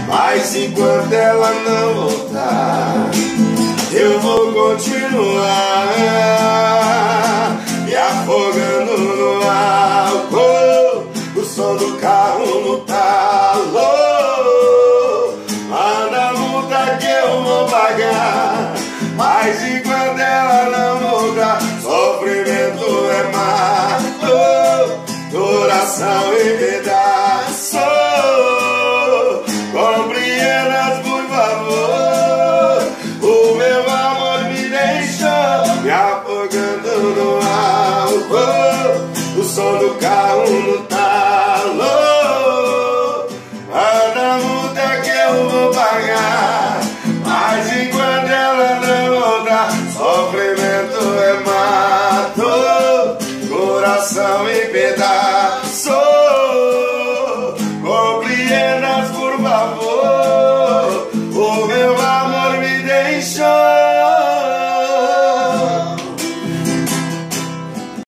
Mas enquanto ela não voltar, eu vou continuar me afogando no álcool, o som do carro no talo. Manda a multa que eu vou pagar, mas enquanto ela não voltar, sofrimento é mato, coração em pedaço. Compreendas, por favor, o meu amor me deixou me afogando no álcool, o som do carro no talo. Manda a multa que eu vou pagar, mas enquanto ela não voltar, sofrimento é mato, coração em pedaço. Compreendas, por favor.